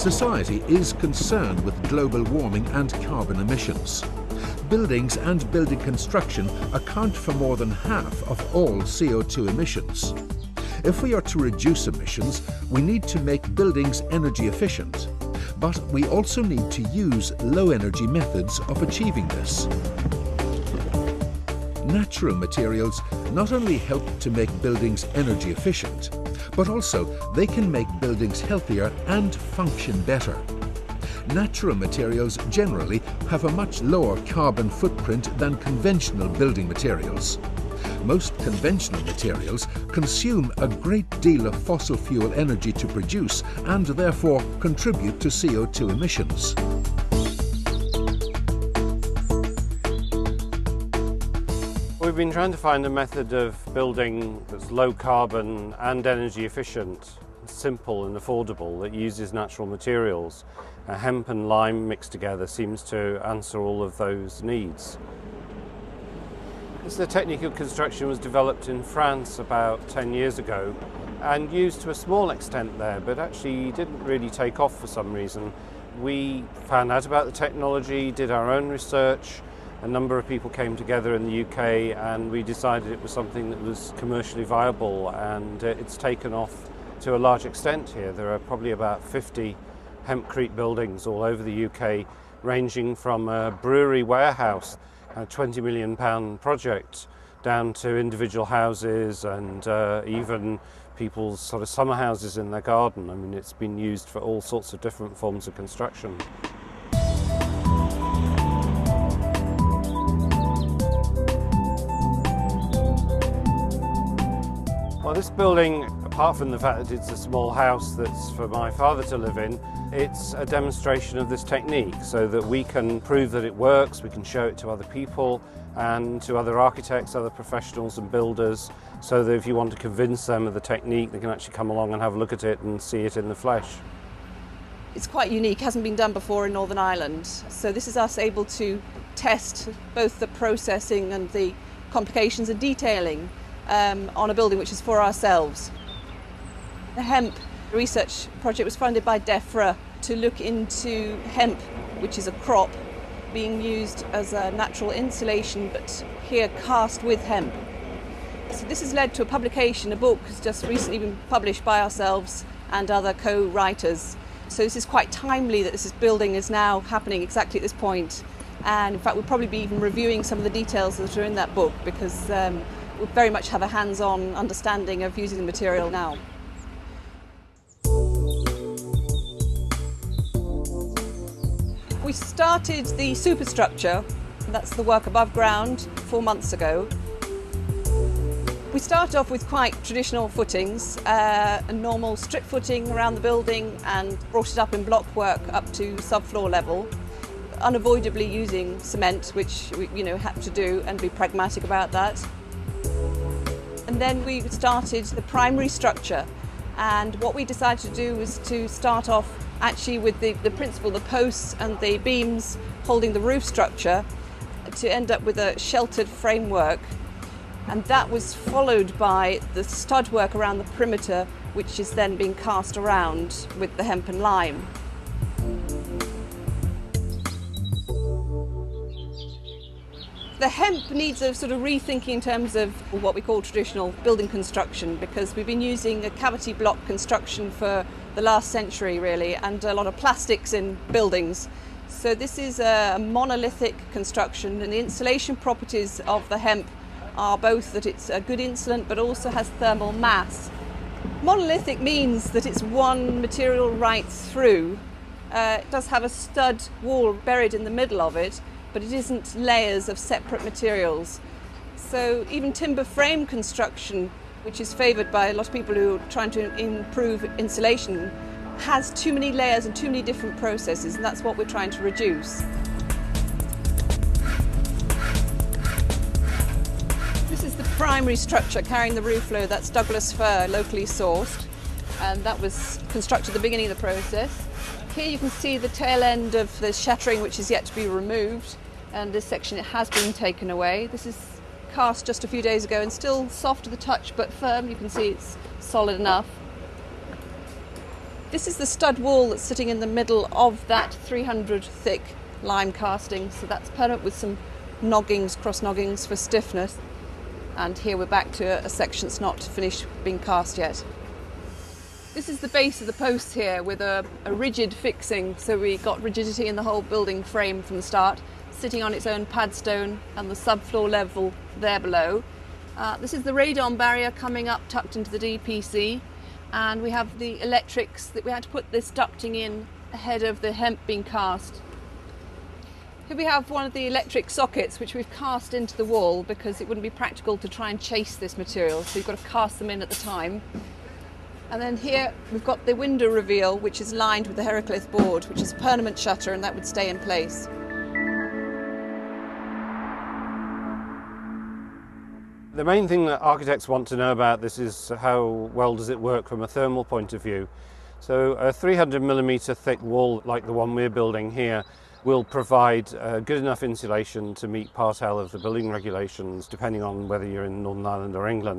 Society is concerned with global warming and carbon emissions. Buildings and building construction account for more than half of all CO2 emissions. If we are to reduce emissions, we need to make buildings energy efficient, but we also need to use low-energy methods of achieving this. Natural materials not only help to make buildings energy efficient, but also they can make buildings healthier and function better. Natural materials generally have a much lower carbon footprint than conventional building materials. Most conventional materials consume a great deal of fossil fuel energy to produce and therefore contribute to CO2 emissions. We've been trying to find a method of building that's low carbon and energy efficient, simple and affordable, that uses natural materials. Hemp and lime mixed together seems to answer all of those needs. The technique of construction was developed in France about 10 years ago and used to a small extent there, but actually didn't really take off for some reason. We found out about the technology, did our own research. A number of people came together in the UK and we decided it was something that was commercially viable, and it's taken off to a large extent here. There are probably about 50 hempcrete buildings all over the UK, ranging from a brewery warehouse, a £20 million project, down to individual houses and even people's sort of summer houses in their garden. I mean, it's been used for all sorts of different forms of construction. Well, this building, apart from the fact that it's a small house that's for my father to live in, it's a demonstration of this technique so that we can prove that it works, we can show it to other people and to other architects, other professionals and builders, so that if you want to convince them of the technique, they can actually come along and have a look at it and see it in the flesh. It's quite unique, hasn't been done before in Northern Ireland. So this is us able to test both the processing and the complications and detailing on a building which is for ourselves. The hemp research project was funded by DEFRA to look into hemp, which is a crop, being used as a natural insulation, but here cast with hemp. So this has led to a publication. A book has just recently been published by ourselves and other co-writers. So this is quite timely that this building is now happening exactly at this point. And in fact, we'll probably be even reviewing some of the details that are in that book, because we very much have a hands-on understanding of using the material now. We started the superstructure, that's the work above ground, 4 months ago. We started off with quite traditional footings, a normal strip footing around the building, and brought it up in block work up to subfloor level, unavoidably using cement, which we had to do and be pragmatic about that. And then we started the primary structure, and what we decided to do was to start off actually with the principal, the posts and the beams holding the roof structure, to end up with a sheltered framework. And that was followed by the stud work around the perimeter, which is then being cast around with the hemp and lime. The hemp needs a sort of rethinking in terms of what we call traditional building construction, because we've been using a cavity block construction for the last century really, and a lot of plastics in buildings. So this is a monolithic construction, and the insulation properties of the hemp are both that it's a good insulant but also has thermal mass. Monolithic means that it's one material right through. It does have a stud wall buried in the middle of it, but it isn't layers of separate materials. So even timber frame construction, which is favoured by a lot of people who are trying to improve insulation, has too many layers and too many different processes, and that's what we're trying to reduce. This is the primary structure carrying the roof load. That's Douglas fir, locally sourced, and that was constructed at the beginning of the process. Here you can see the tail end of the shuttering, which is yet to be removed, and this section it has been taken away. This is cast just a few days ago and still soft to the touch but firm. You can see it's solid enough. This is the stud wall that's sitting in the middle of that 300 thick lime casting. So that's permanent with some noggings, cross noggings for stiffness. And here we're back to a section that's not finished being cast yet. This is the base of the posts here with a rigid fixing, so we got rigidity in the whole building frame from the start, sitting on its own padstone and the subfloor level there below. This is the radon barrier coming up tucked into the DPC, and we have the electrics that we had to put this ducting in ahead of the hemp being cast. Here we have one of the electric sockets which we've cast into the wall because it wouldn't be practical to try and chase this material, so you've got to cast them in at the time. And then here we've got the window reveal, which is lined with the Heraclith board, which is a permanent shutter, and that would stay in place. The main thing that architects want to know about this is how well does it work from a thermal point of view. So a 300mm thick wall like the one we're building here will provide good enough insulation to meet Part L of the building regulations, depending on whether you're in Northern Ireland or England.